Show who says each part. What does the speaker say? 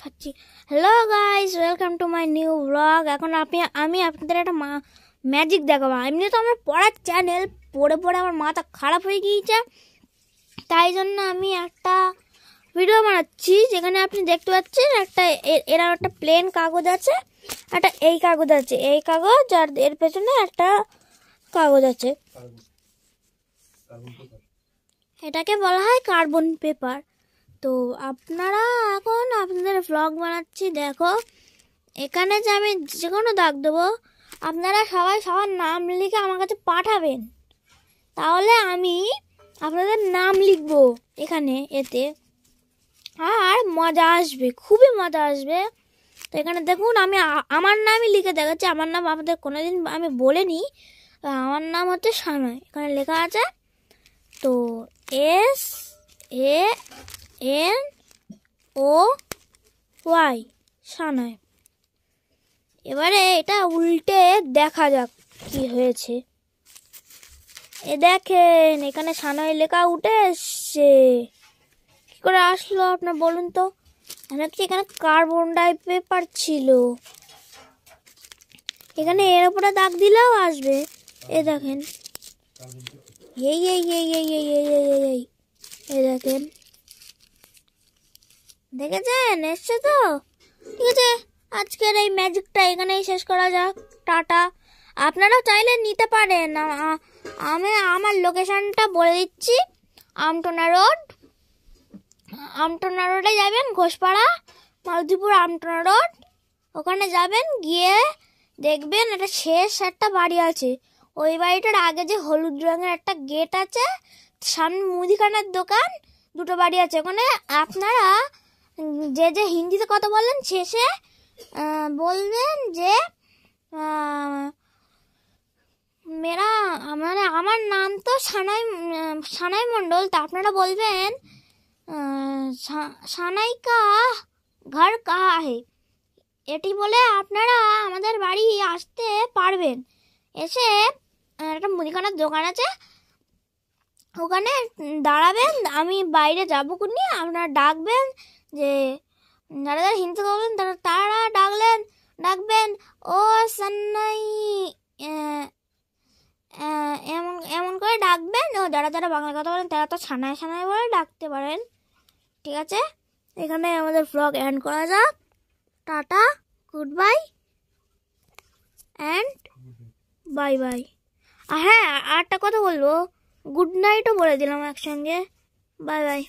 Speaker 1: খাচ্ছি। Hello guys, welcome to my new blog. এখন আমি আপনাদের একটা ম্যাজিক দেখাবো। এমনি তো আমার পড়ার চ্যানেল, পড়ে পড়ে আমার মাথা খারাপ হয়ে গিয়েছে, তাই জন্য আমি একটা ভিডিও বানাচ্ছি যেখানে আপনি দেখতে পাচ্ছেন একটা এরকম একটা প্লেন কাগজ আছে, একটা এই কাগজ আছে, এই কাগজ, আর এর পেছনে একটা কাগজ আছে। এটাকে বলা হয় কার্বন পেপার। তো আপনারা এখন আপনাদের ভ্লগ বানাচ্ছি। দেখো এখানে যে আমি যে কোনো দাগ দেবো, আপনারা সবাই সবার নাম লিখে আমার কাছে পাঠাবেন, তাহলে আমি আপনাদের নাম লিখবো এখানে এতে, আর মজা আসবে, খুবই মজা আসবে। তো এখানে দেখুন আমি আমার নামই লিখে দেখাচ্ছি। আমার নাম আপনাদের কোনোদিন আমি বলিনি, আমার নাম হচ্ছে সানয়, এখানে লেখা আছে। তো SANOY, সানয়। এবারে এটা উল্টে দেখা যাক কি হয়েছে। এ দেখেন এখানে সানয় লেখা উঠে এসছে। কি করে আসলো আপনার বলুন তো? নাকি এখানে কার্বন ডাই পেপার ছিল। এখানে এর উপরে দাগ দিলেও আসবে। এ দেখেন, এই এই এই এই এই এই এই এই এই দেখেন, দেখেছেন এসছে তো? ঠিক আছে, আজকের এই ম্যাজিকটা এখানেই শেষ করা যাক। টাটা। আপনারাও চাইলে নিতে পারেন। আমি আমার লোকেশনটা বলে দিচ্ছি। আমটোনা রোডে যাবেন, ঘোষপাড়া মালতীপুর আমটোনা রোড, ওখানে যাবেন, গিয়ে দেখবেন একটা শেষ একটা বাড়ি আছে। ওই বাড়িটার আগে যে হলুদ রঙের একটা গেট আছে, সামনে মুদিখানার দোকান, দুটো বাড়ি আছে। ওখানে আপনারা যে যে হিন্দিতে কথা বলেন শেষে বলবেন যে মেরা, মানে আমার নাম তো সানাই মণ্ডল। তা আপনারা বলবেন সানাই কা ঘর কাহা হে, এটি বলে আপনারা আমাদের বাড়ি আসতে পারবেন। এসে একটা মুদিখানার দোকান আছে, ওখানে দাঁড়াবেন, আমি বাইরে যাবো কুনি, আপনারা ডাকবেন যে যারা যারা হিন্দি বলবেন তারা ডাকবেন ও সান্নাই, এমন করে ডাকবেন। ও যারা যারা বাংলা কথা বলেন তারা তো সানাই সানাই বলে ডাকতে পারেন। ঠিক আছে, এখানে আমাদের ভ্লগ এন্ড করা যাক। Tata, good bye and bye bye. হ্যাঁ, আর একটা কথা বলবো, গুড নাইটও বলে দিলাম একসঙ্গে। Bye bye.